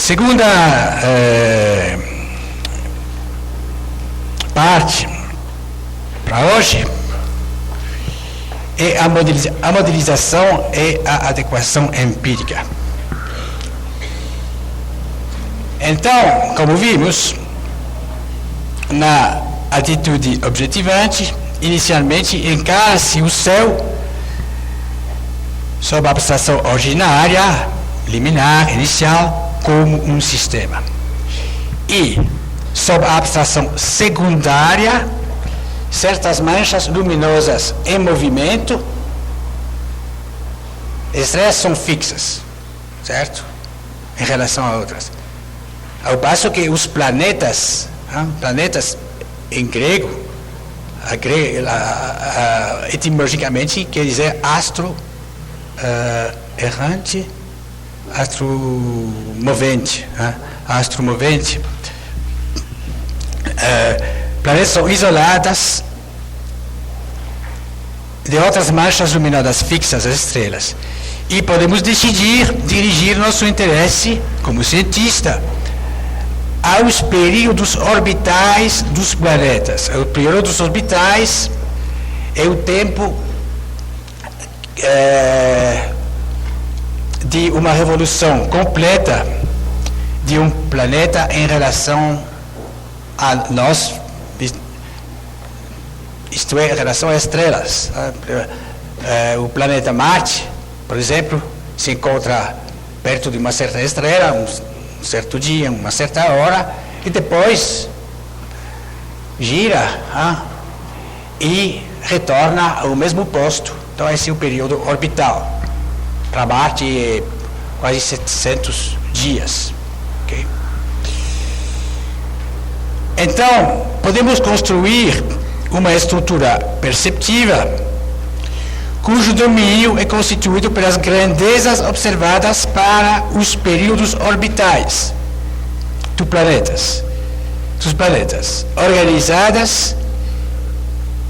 segunda parte para hoje é a modelização e a adequação empírica. Então, como vimos, na atitude objetivante, inicialmente encara-se o céu sob a abstração originária, liminar, inicial, como um sistema. E, sob a abstração secundária, certas manchas luminosas em movimento, estrelas são fixas, certo? Em relação a outras. Ao passo que os planetas, planetas em grego, etimologicamente quer dizer astro errante, astro movente. Planetas são isoladas de outras manchas luminosas fixas, as estrelas. E podemos dirigir nosso interesse, como cientista, aos períodos orbitais dos planetas. Os períodos orbitais é o tempo de uma revolução completa de um planeta em relação a nós, isto é, em relação às estrelas. O planeta Marte, por exemplo, se encontra perto de uma certa estrela, um certo dia, uma certa hora, e depois gira e retorna ao mesmo posto. Então esse é o período orbital. Para Marte é quase 700 dias. Okay? Então, podemos construir uma estrutura perceptiva cujo domínio é constituído pelas grandezas observadas para os períodos orbitais dos planetas,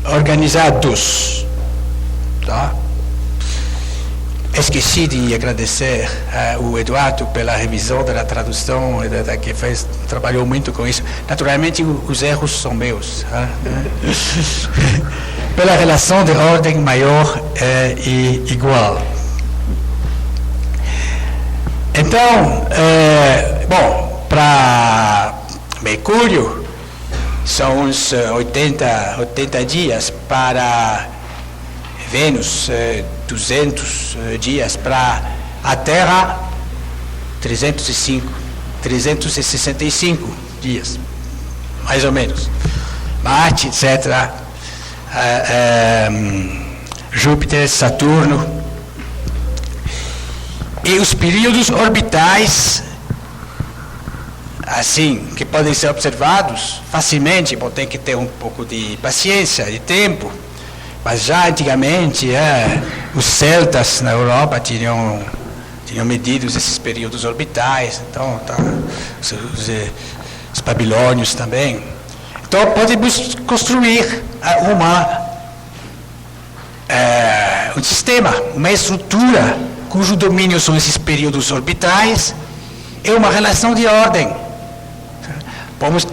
organizados. Tá? Esqueci de agradecer o Eduardo pela revisão da tradução, que trabalhou muito com isso. Naturalmente, os erros são meus. Pela relação de ordem maior e igual. Então, para Mercúrio, são uns 80 dias, para Vênus, 200 dias, para a Terra, 365 dias, mais ou menos. Marte, etc., Júpiter, Saturno. E os períodos orbitais, assim, que podem ser observados facilmente, tem que ter um pouco de paciência, de tempo. Mas já antigamente, os celtas na Europa tinham medidos esses períodos orbitais, então os babilônios também. Então podemos construir um sistema, uma estrutura cujo domínio são esses períodos orbitais, e uma relação de ordem.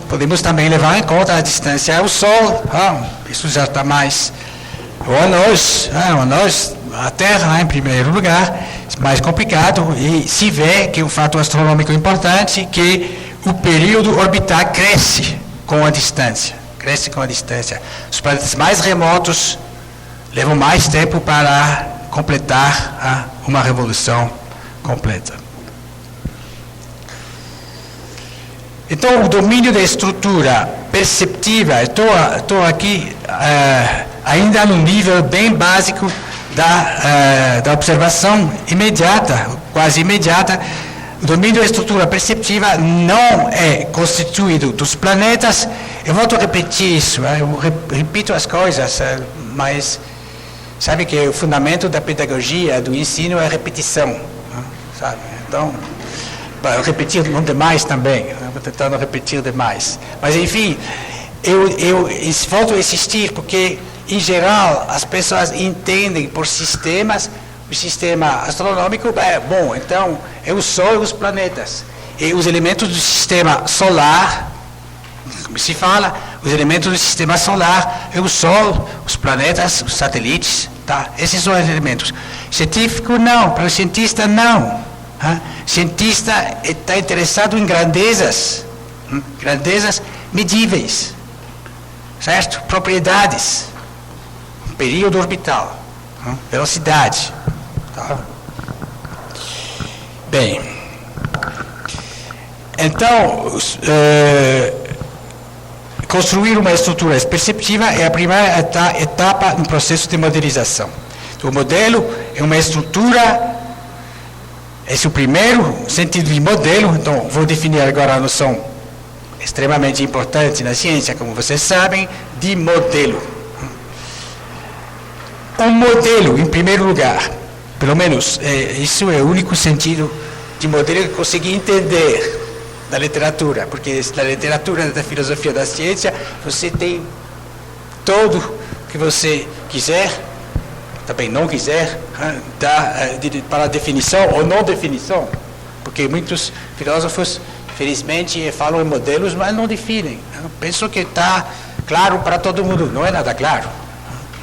Podemos também levar em conta a distância ao Sol, isso já está mais... Ou a nós, a Terra, em primeiro lugar, mais complicado, e se vê que é um fato astronômico importante, que o período orbital cresce com a distância. Os planetas mais remotos levam mais tempo para completar uma revolução completa. Então, o domínio da estrutura perceptiva, estou aqui ainda no nível bem básico da observação imediata, quase imediata. O domínio da estrutura perceptiva não é constituído dos planetas. Eu volto a repetir isso, eu repito as coisas, mas sabe que o fundamento da pedagogia, do ensino, é a repetição, sabe? Então, eu repetir não demais também, vou tentando repetir demais. Mas, enfim, eu volto a insistir, porque, em geral, as pessoas entendem por sistemas, o sistema astronômico, então, é o Sol e os planetas. E os elementos do sistema solar, como se fala, os elementos do sistema solar é o Sol, os planetas, os satélites, tá? Esses são os elementos. Científico não, para o cientista não. Cientista está interessado em grandezas medíveis, certo? Propriedades, período orbital, velocidade. Tá? Bem, então, construir uma estrutura perceptiva é a primeira etapa no processo de modelização. Então, o modelo é uma estrutura, esse é o primeiro sentido de modelo. Então, vou definir agora a noção extremamente importante na ciência, como vocês sabem, de modelo. Um modelo, em primeiro lugar, pelo menos, isso é o único sentido de modelo que eu consegui entender da literatura, porque na literatura da filosofia da ciência, você tem tudo que você quiser, também não quiser, para definição ou não definição, porque muitos filósofos, felizmente, falam em modelos, mas não definem. Eu penso que está claro para todo mundo, não é nada claro.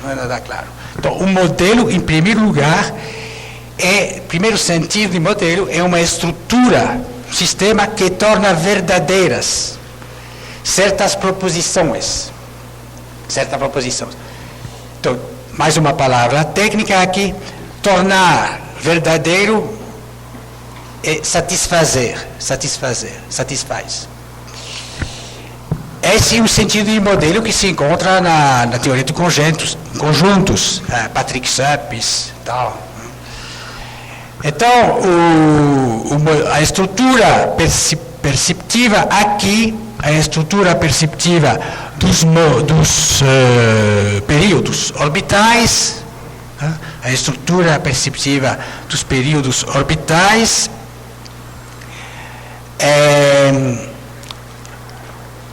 Não é nada claro. Então, um modelo, em primeiro lugar, primeiro sentido de modelo, é uma estrutura, um sistema que torna verdadeiras certas proposições. Então, mais uma palavra técnica aqui, tornar verdadeiro é satisfaz. Esse é o sentido de modelo que se encontra na teoria de conjuntos, Patrick Suppes e tal. Então, a estrutura perceptiva aqui, a estrutura perceptiva dos períodos orbitais, a estrutura perceptiva dos períodos orbitais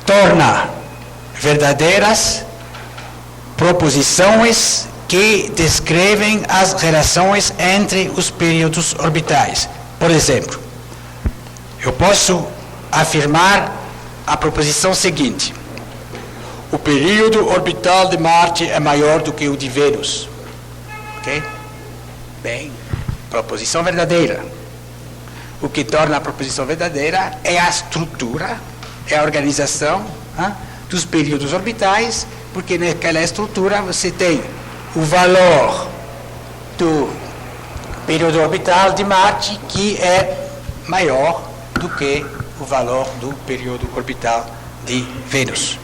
torna verdadeiras proposições que descrevem as relações entre os períodos orbitais. Por exemplo, eu posso afirmar a proposição seguinte: o período orbital de Marte é maior do que o de Vênus. Ok? Bem, proposição verdadeira. O que torna a proposição verdadeira é a estrutura, é a organização dos períodos orbitais, porque naquela estrutura você tem o valor do período orbital de Marte, que é maior do que o valor do período orbital de Vênus.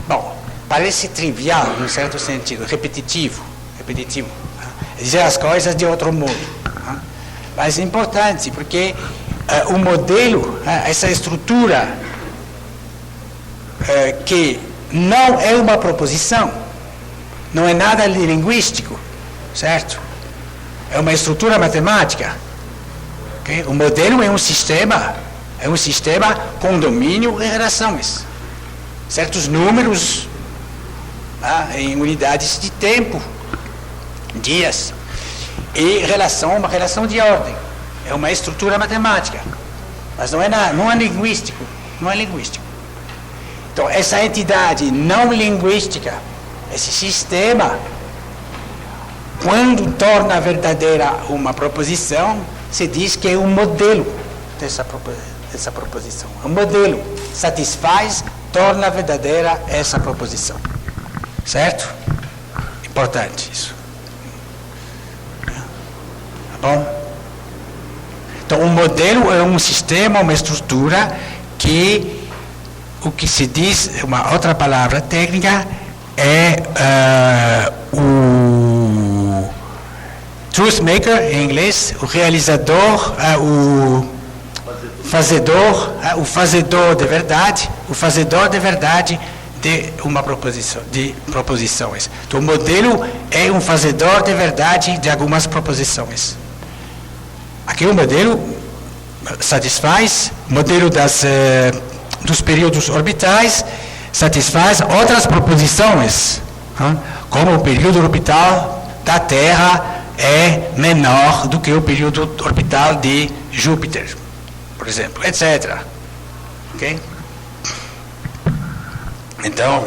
Bom, parece trivial, num certo sentido, repetitivo, dizer as coisas de outro modo. Mas é importante, porque o modelo, essa estrutura, que não é uma proposição, não é nada linguístico, certo? É uma estrutura matemática. Okay? O modelo é um sistema com domínio e relações. Certos números em unidades de tempo, dias, e uma relação de ordem. É uma estrutura matemática, mas não é linguístico. Então, essa entidade não linguística, esse sistema, quando torna verdadeira uma proposição, se diz que é um modelo dessa proposição. Um modelo satisfaz, torna verdadeira essa proposição. Certo? Importante isso. Tá bom? Então, um modelo é um sistema, uma estrutura que o que se diz, uma outra palavra técnica, é o truth maker, em inglês, o realizador, o fazedor de verdade de uma proposição, de proposições. Então, o modelo é um fazedor de verdade de algumas proposições. Aqui o modelo satisfaz, o modelo dos períodos orbitais satisfaz outras proposições, como o período orbital da Terra é menor do que o período orbital de Júpiter. por exemplo, etc. Ok? Então,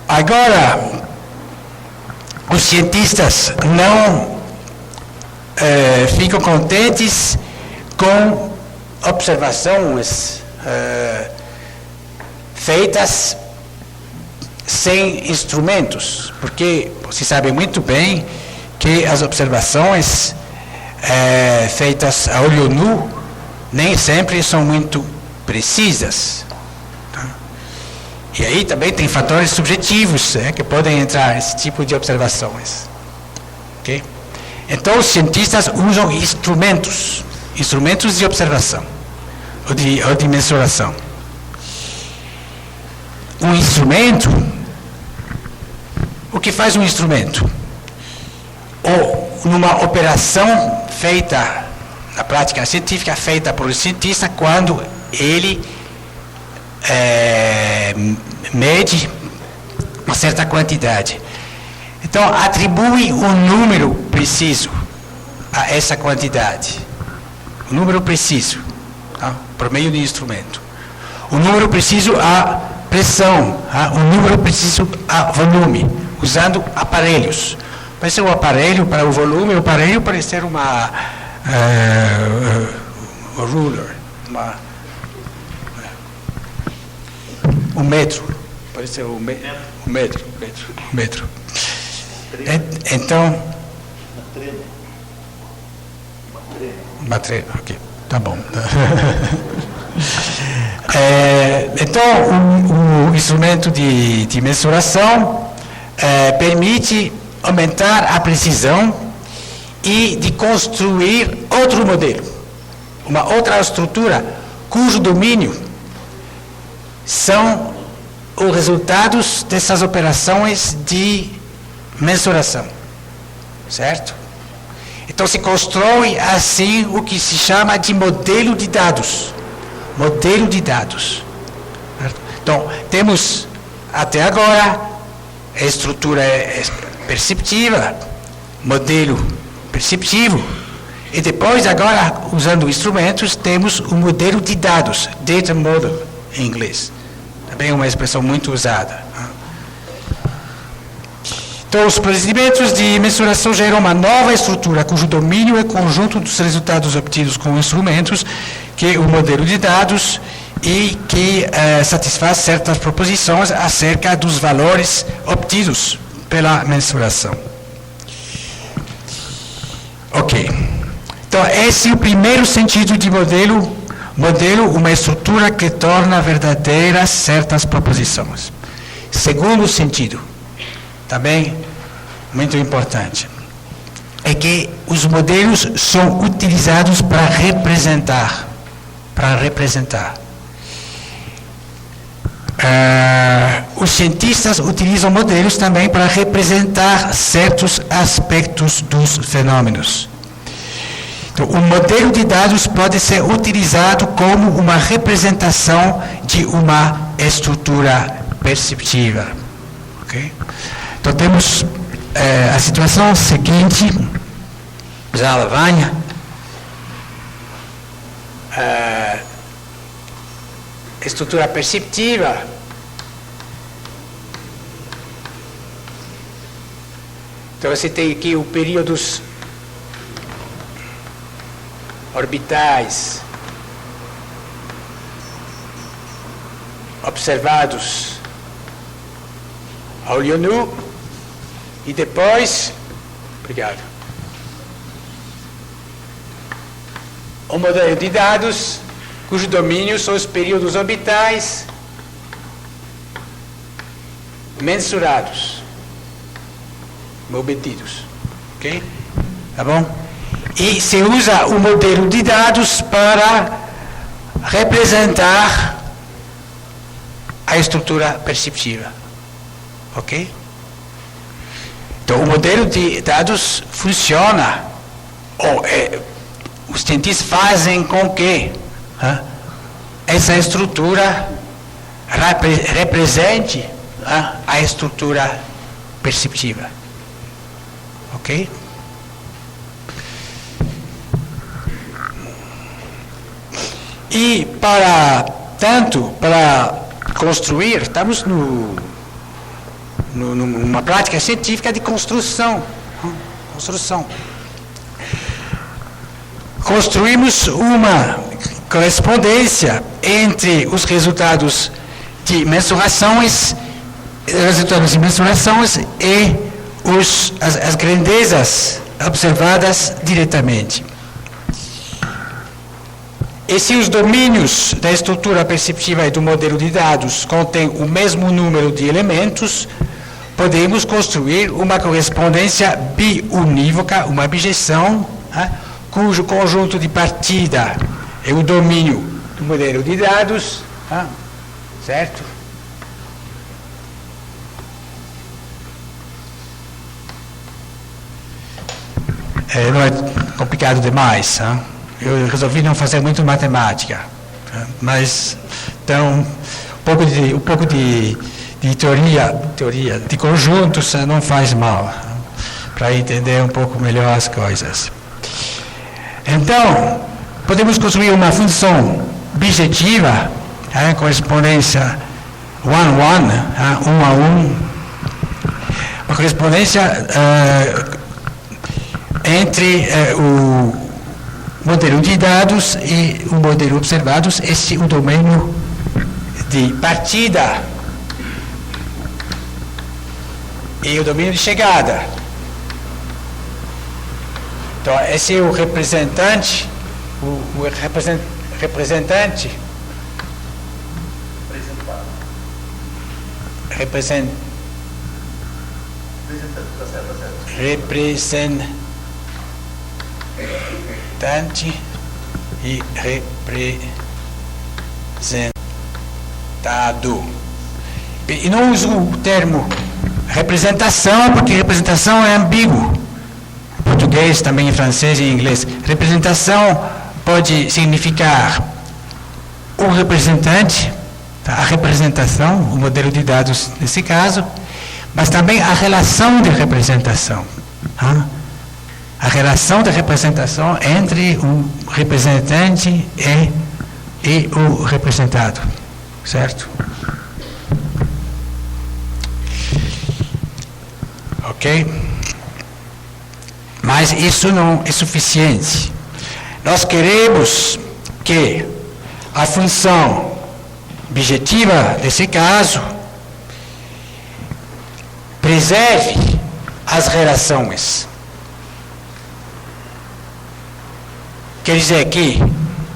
agora, os cientistas não ficam contentes com observações feitas sem instrumentos, porque se sabe muito bem que as observações feitas a olho nu nem sempre são muito precisas. Tá? E aí também tem fatores subjetivos que podem entrar nesse tipo de observações. Okay? Então os cientistas usam instrumentos de observação ou de mensuração. Um instrumento, o que faz um instrumento? Ou numa operação feita, na prática científica, feita por um cientista, quando ele mede uma certa quantidade. Então, atribui um número preciso a essa quantidade. Um número preciso, tá? Por meio de instrumento. Um número preciso a pressão, um número preciso a volume, usando aparelhos. Pode ser um aparelho para o volume, o aparelho pode ser uma ruler, um metro, pode ser um metro. Então, uma trena, ok, tá bom. Então, o instrumento de mensuração permite aumentar a precisão e de construir outro modelo, uma outra estrutura cujo domínio são os resultados dessas operações de mensuração, certo? Então se constrói assim o que se chama de modelo de dados. Modelo de dados. Certo? Então temos até agora a estrutura perceptiva, modelo perceptivo, e depois agora usando instrumentos temos o modelo de dados, data model em inglês. Também é uma expressão muito usada. Então, os procedimentos de mensuração geram uma nova estrutura, cujo domínio é o conjunto dos resultados obtidos com instrumentos, que é o modelo de dados, e que satisfaz certas proposições acerca dos valores obtidos pela mensuração. Ok. Então, esse é o primeiro sentido de modelo. Modelo, uma estrutura que torna verdadeiras certas proposições. Segundo sentido, também muito importante, é que os modelos são utilizados para representar. Os cientistas utilizam modelos também para representar certos aspectos dos fenômenos. Então, o modelo de dados pode ser utilizado como uma representação de uma estrutura perceptiva. Okay? Então, temos a situação seguinte, já a Alemanha, estrutura perceptiva, então você tem aqui os períodos orbitais observados a olho nu e depois, obrigado, o modelo de dados cujo domínio são os períodos orbitais mensurados, obtidos, ok? Tá bom? E se usa o modelo de dados para representar a estrutura perceptiva, ok? Então, o modelo de dados funciona, os cientistas fazem com que essa estrutura represente a estrutura perceptiva, ok? E, para construir, estamos numa prática científica de construção. Construímos uma correspondência entre os resultados de mensurações e as grandezas observadas diretamente. E se os domínios da estrutura perceptiva e do modelo de dados contêm o mesmo número de elementos, podemos construir uma correspondência biunívoca, uma bijeção, cujo conjunto de partida é o domínio do modelo de dados, certo? Não é complicado demais, eu resolvi não fazer muito matemática, mas então um pouco de teoria de conjuntos não faz mal, para entender um pouco melhor as coisas. Então, podemos construir uma função bijetiva, correspondência one-one, um a um, uma correspondência entre o modelo de dados e o modelo observado, este é o domínio de partida e o domínio de chegada. Então, esse é o representante, representante e representado. E não uso o termo representação, porque representação é ambíguo. Em português, também em francês e em inglês. Representação pode significar o representante, a representação, o modelo de dados nesse caso, mas também a relação de representação. A relação de representação entre o representante e o representado, certo? Ok? Mas isso não é suficiente. Nós queremos que a função objetiva, nesse caso, preserve as relações. Quer dizer que,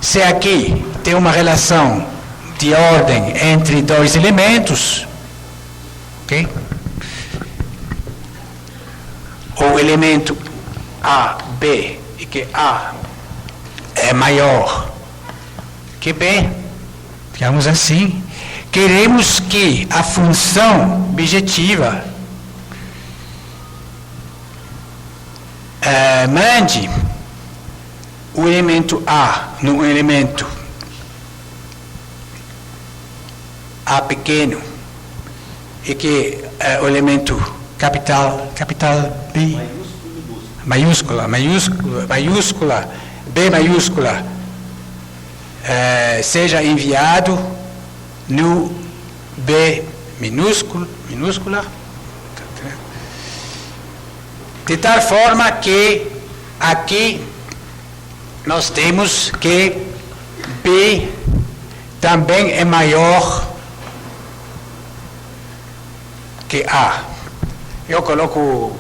se aqui tem uma relação de ordem entre dois elementos, ok? O elemento A, B, e que A é maior que B, digamos assim, queremos que a função objetiva mande o elemento A no elemento A pequeno e que o elemento capital B maiúscula B maiúscula seja enviado no B minúscula de tal forma que aqui nós temos que B também é maior que A. Eu coloco,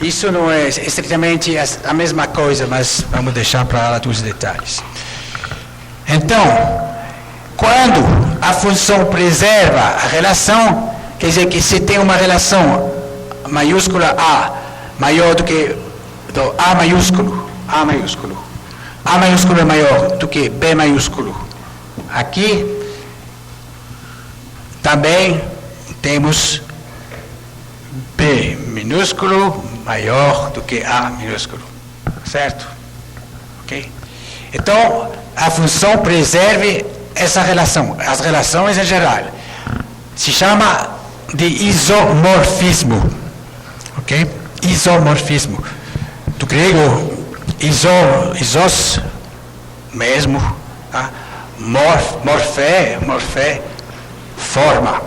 isso não é estritamente a mesma coisa, mas vamos deixar para lá dos detalhes. Então, quando a função preserva a relação, quer dizer que se tem uma relação maiúscula A maior do que do A maiúsculo é maior do que B maiúsculo. Aqui também temos B minúsculo maior do que A minúsculo, certo? Ok? Então, a função preserve essa relação, as relações em geral. Se chama de isomorfismo, ok? Isomorfismo. Do grego, isos, mesmo, tá? morfé, forma.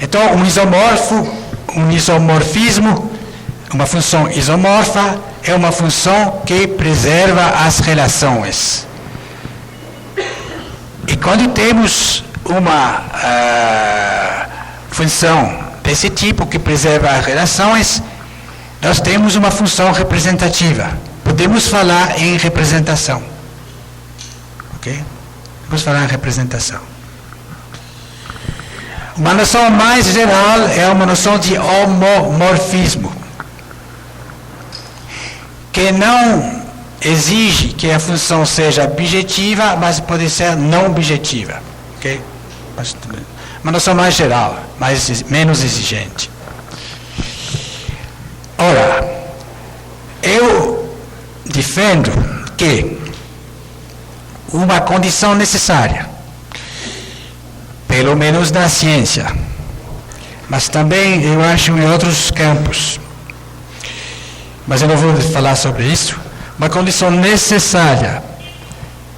Então, um isomorfismo, uma função isomorfa, é uma função que preserva as relações. E quando temos uma função desse tipo que preserva as relações, nós temos uma função representativa. Podemos falar em representação. Ok? Podemos falar em representação. Uma noção mais geral é uma noção de homomorfismo, que não exige que a função seja objetiva, mas pode ser não objetiva. Okay? Uma noção mais geral, menos exigente. Ora, eu defendo que uma condição necessária, pelo menos na ciência, mas também eu acho em outros campos, mas eu não vou falar sobre isso, uma condição necessária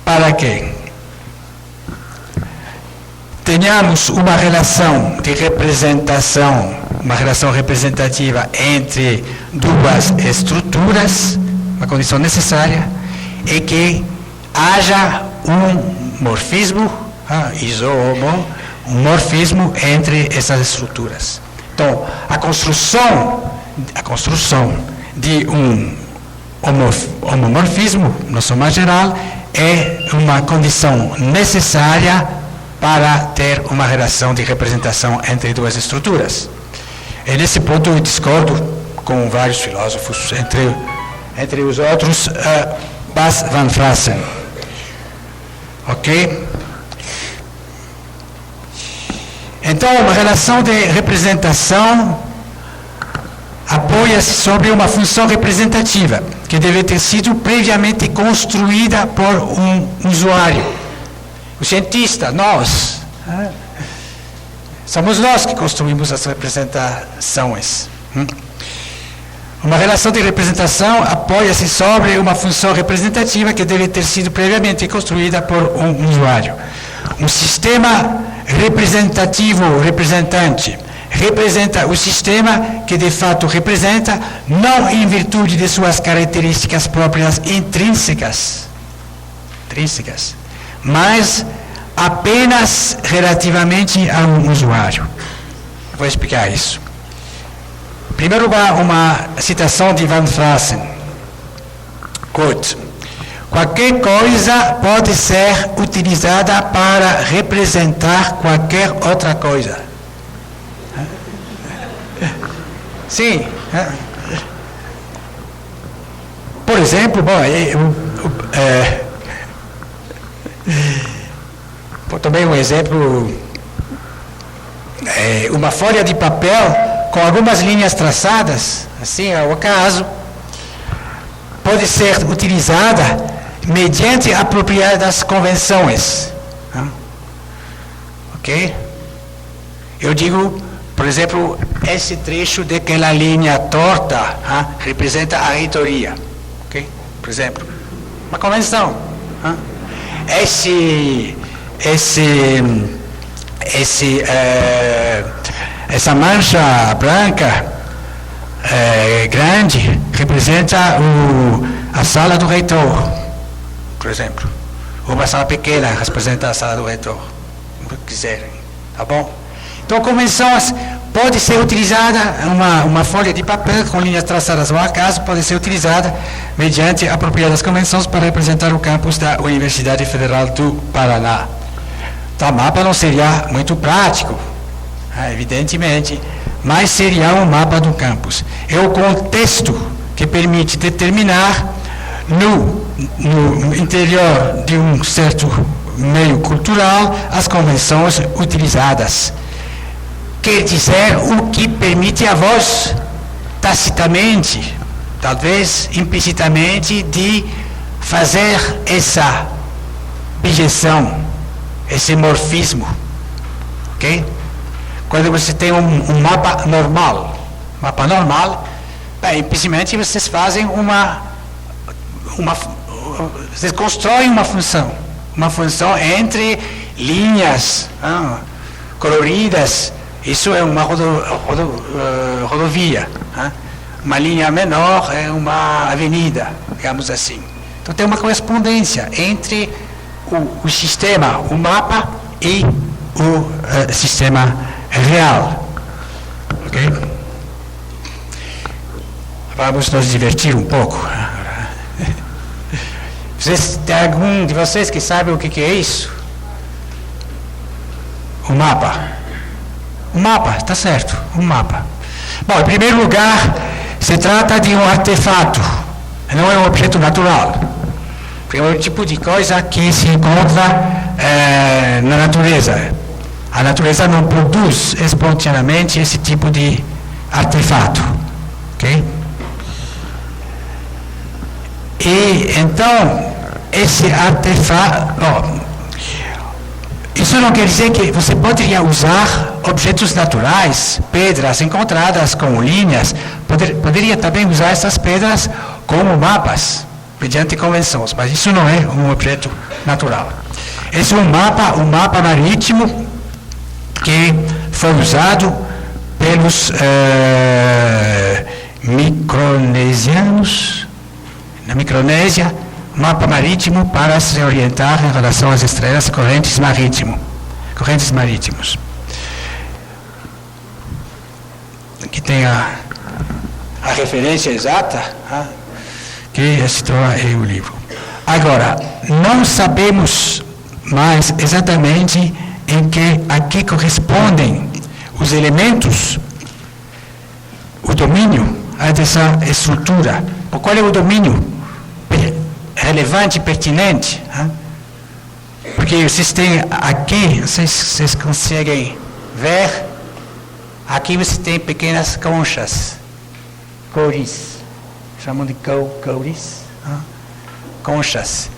para que tenhamos uma relação de representação, uma relação representativa entre duas estruturas, uma condição necessária, é que haja um morfismo, um morfismo entre essas estruturas. Então, a construção de um homomorfismo, noção mais geral, é uma condição necessária para ter uma relação de representação entre duas estruturas. E nesse ponto eu discordo com vários filósofos, entre os outros, Bas van Fraassen. Ok? Então, uma relação de representação apoia-se sobre uma função representativa, que deve ter sido previamente construída por um usuário. O cientista, nós, somos nós que construímos as representações. Uma relação de representação apoia-se sobre uma função representativa que deve ter sido previamente construída por um usuário. Um sistema representativo representante representa o sistema que de fato representa, não em virtude de suas características próprias intrínsecas, mas apenas relativamente a um usuário. Vou explicar isso. Em primeiro lugar, uma citação de Van Fraassen. Quote: qualquer coisa pode ser utilizada para representar qualquer outra coisa. Sim. Por exemplo, também um exemplo, uma folha de papel com algumas linhas traçadas, assim, ao acaso, pode ser utilizada mediante apropriadas convenções. Ok? Eu digo, por exemplo, esse trecho daquela linha torta representa a reitoria. Ok? Por exemplo, uma convenção. Essa mancha branca grande representa a sala do reitor, por exemplo. Ou uma sala pequena representa a sala do reitor, como quiserem, tá bom? Então, convenções pode ser utilizada, uma folha de papel com linhas traçadas ao acaso pode ser utilizada mediante apropriadas convenções para representar o campus da Universidade Federal do Paraná. Então, o mapa não seria muito prático, evidentemente, mas seria um mapa do campus. É o contexto que permite determinar no interior de um certo meio cultural as convenções utilizadas. Quer dizer, o que permite a voz, tacitamente, talvez implicitamente, de fazer essa objeção, esse morfismo. Ok? Quando você tem um mapa normal, implicitamente vocês fazem vocês constroem uma função. uma função entre linhas coloridas. Isso é uma rodovia. Uma linha menor é uma avenida, digamos assim. Então tem uma correspondência entre o sistema, o mapa e o sistema real. Ok? Vamos nos divertir um pouco. Tem algum de vocês que sabe o que é isso? O mapa. O mapa, está certo, um mapa. Bom, em primeiro lugar, se trata de um artefato, não é um objeto natural. É um tipo de coisa que se encontra na natureza. A natureza não produz espontaneamente esse tipo de artefato. Ok? E então, esse artefato... isso não quer dizer que você poderia usar objetos naturais, pedras encontradas com linhas, poderia também usar essas pedras como mapas, mediante convenções, mas isso não é um objeto natural. Esse é um mapa marítimo que foi usado pelos micronesianos, na Micronésia, mapa marítimo para se orientar em relação às estrelas, correntes marítimos. Aqui tem a referência exata, que citou aí o livro. Agora, não sabemos mais exatamente em que aqui correspondem os elementos, o domínio dessa estrutura. Qual é o domínio relevante e pertinente? Porque vocês têm aqui, vocês conseguem ver, aqui você tem pequenas conchas, cores, chamam de cores, conchas.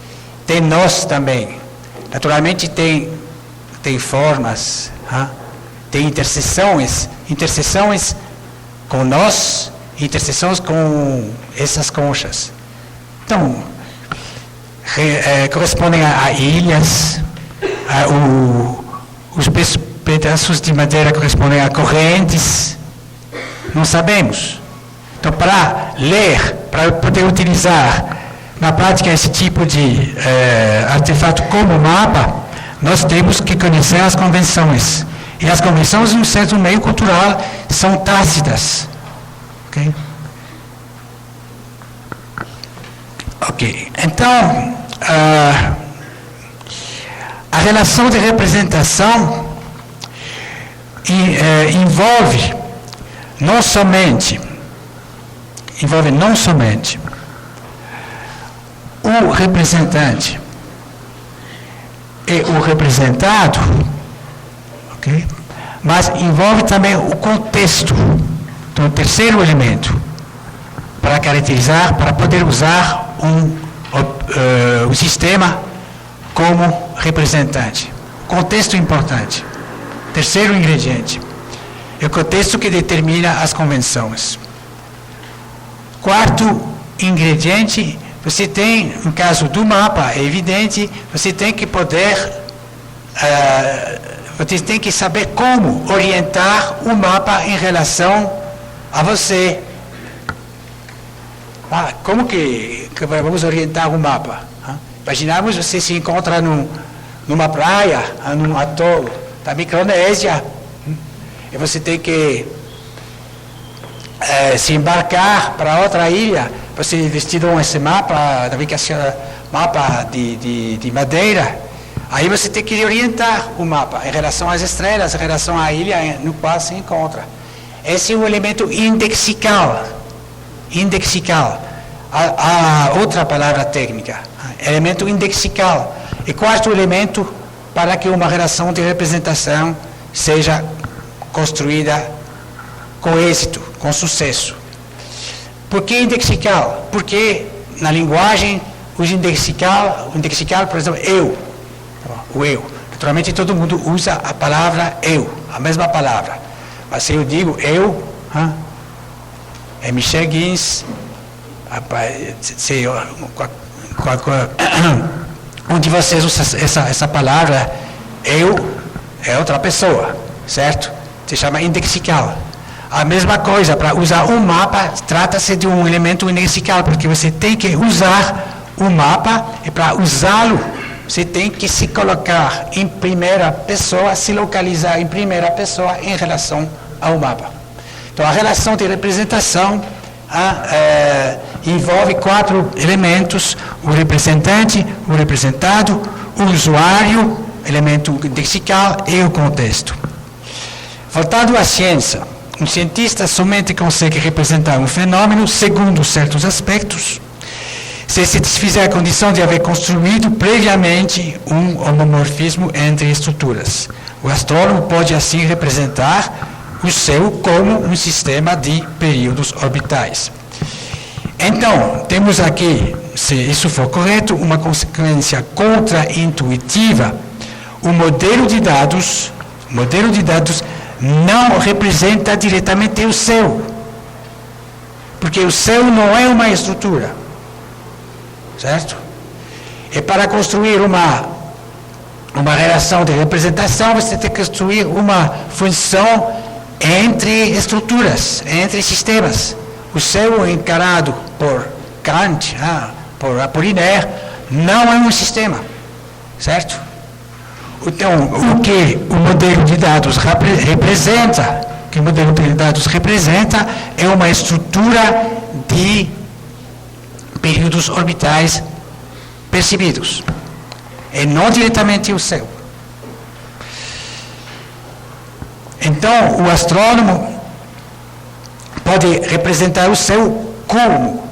Tem nós também. Naturalmente tem formas, tem interseções com nós, interseções com essas conchas. Então, correspondem a ilhas, os pedaços de madeira correspondem a correntes, não sabemos. Então, para ler, para poder utilizar na prática esse tipo de artefato como mapa, nós temos que conhecer as convenções. E as convenções, em um certo meio cultural, são tácitas. Ok? Ok, então, a relação de representação envolve não somente o representante e o representado, ok? Mas envolve também o contexto. Então, o terceiro elemento para caracterizar, para poder usar o sistema como representante. Contexto importante. Terceiro ingrediente. É o contexto que determina as convenções. Quarto ingrediente, você tem, no caso do mapa, é evidente, você tem que poder, você tem que saber como orientar o mapa em relação a você. Como que vamos orientar o mapa? Imaginamos você se encontra numa praia, num atol da Micronésia, e você tem que se embarcar para outra ilha. Você vestido esse mapa, mapa de madeira, aí você tem que orientar o mapa em relação às estrelas, em relação à ilha no qual se encontra. Esse é o elemento indexical. A outra palavra técnica, elemento indexical. E quarto elemento para que uma relação de representação seja construída com êxito, com sucesso. Por que indexical? Porque na linguagem, o indexical, por exemplo, eu. O eu. Naturalmente todo mundo usa a palavra eu, a mesma palavra. Mas se eu digo eu, é Michel um de vocês usa essa palavra, eu é outra pessoa, certo? Se chama indexical. A mesma coisa, para usar um mapa, trata-se de um elemento indexical, porque você tem que usar o mapa, e para usá-lo, você tem que se colocar em primeira pessoa, se localizar em primeira pessoa em relação ao mapa. Então, a relação de representação envolve 4 elementos: o representante, o representado, o usuário, elemento indexical, e o contexto. Voltando à ciência, um cientista somente consegue representar um fenômeno segundo certos aspectos, se satisfizer a condição de haver construído previamente um homomorfismo entre estruturas. O astrônomo pode assim representar o céu como um sistema de períodos orbitais. Então, temos aqui, se isso for correto, uma consequência contra-intuitiva. O modelo de dados não representa diretamente o céu, porque o céu não é uma estrutura, certo? E para construir uma relação de representação, você tem que construir uma função entre estruturas, entre sistemas. O céu encarado por Kant, por Apollinaire, não é um sistema, certo? Então, o que o modelo de dados representa, é uma estrutura de períodos orbitais percebidos, e não diretamente o céu. Então, o astrônomo pode representar o céu como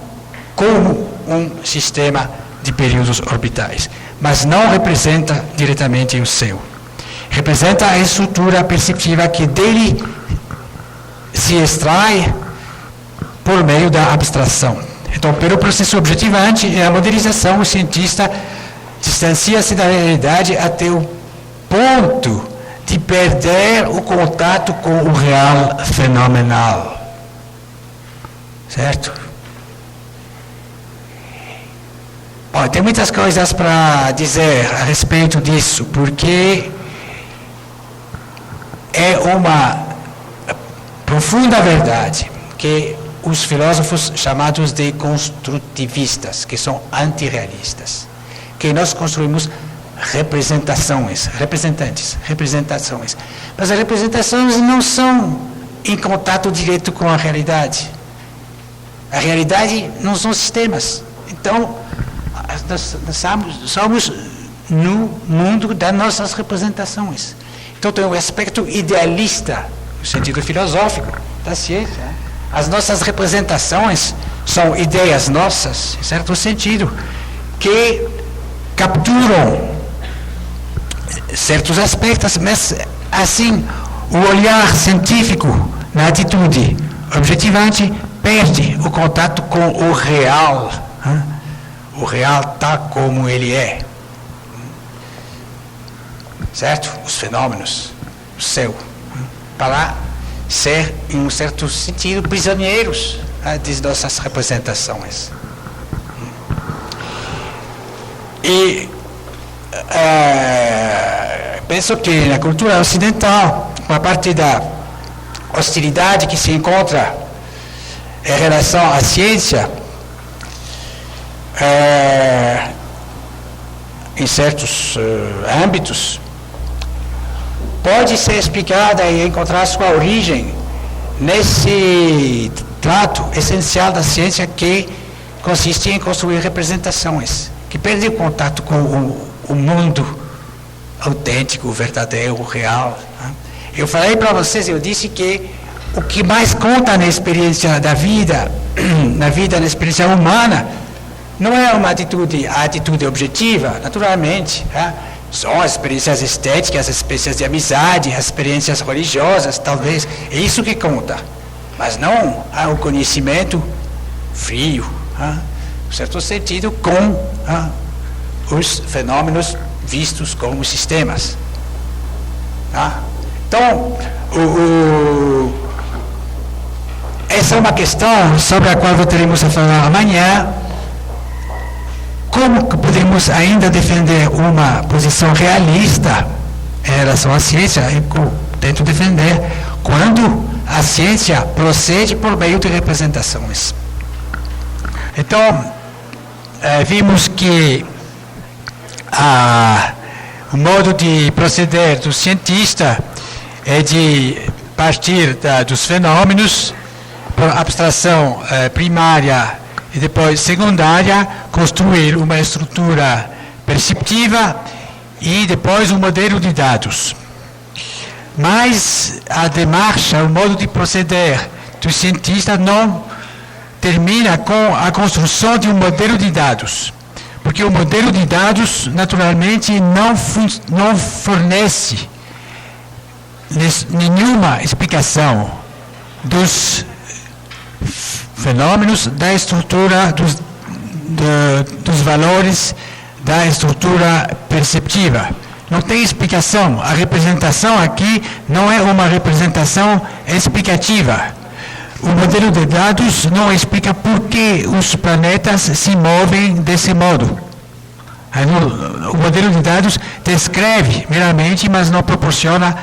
um sistema de períodos orbitais, mas não representa diretamente o céu. Representa a estrutura perceptiva que dele se extrai por meio da abstração. Então, pelo processo objetivante e a modelização, o cientista distancia-se da realidade até o ponto de perder o contato com o real fenomenal. Certo? Bom, tem muitas coisas para dizer a respeito disso, porque é uma profunda verdade que os filósofos chamados de construtivistas, que são antirrealistas, que nós construímos representações. Mas as representações não são em contato direto com a realidade. A realidade não são sistemas. Então, nós somos no mundo das nossas representações. Então, tem um aspecto idealista, no sentido filosófico, da ciência. As nossas representações são ideias nossas, em certo sentido, que capturam certos aspectos, mas, assim, o olhar científico na atitude objetivante perde o contato com o real. O real tal como ele é. Certo? Os fenômenos, o céu. Para ser, em um certo sentido, prisioneiros das nossas representações. E penso que na cultura ocidental, uma parte da hostilidade que se encontra em relação à ciência, em certos âmbitos, pode ser explicada e encontrar sua origem nesse trato essencial da ciência que consiste em construir representações, que perde o contato com o mundo autêntico, verdadeiro, real. Eu falei para vocês, eu disse que o que mais conta na experiência da vida, na experiência humana, não é a atitude objetiva, naturalmente. São as experiências estéticas, as experiências de amizade, as experiências religiosas, talvez. É isso que conta. Mas não o conhecimento frio, em certo sentido, com os fenômenos vistos como sistemas. Então, essa é uma questão sobre a qual teremos a falar amanhã. como que podemos ainda defender uma posição realista em relação à ciência? Eu tento defender quando a ciência procede por meio de representações. Então, vimos que o modo de proceder do cientista é de partir dos fenômenos, por abstração primária e depois secundária, construir uma estrutura perceptiva e depois um modelo de dados. Mas a demarcha, o modo de proceder do cientista não termina com a construção de um modelo de dados, porque o modelo de dados naturalmente não fornece nenhuma explicação dos fenômenos, da estrutura dos valores da estrutura perceptiva. Não tem explicação. A representação aqui não é uma representação explicativa. O modelo de dados não explica por que os planetas se movem desse modo. O modelo de dados descreve meramente, mas não proporciona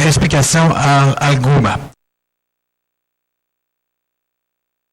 explicação alguma.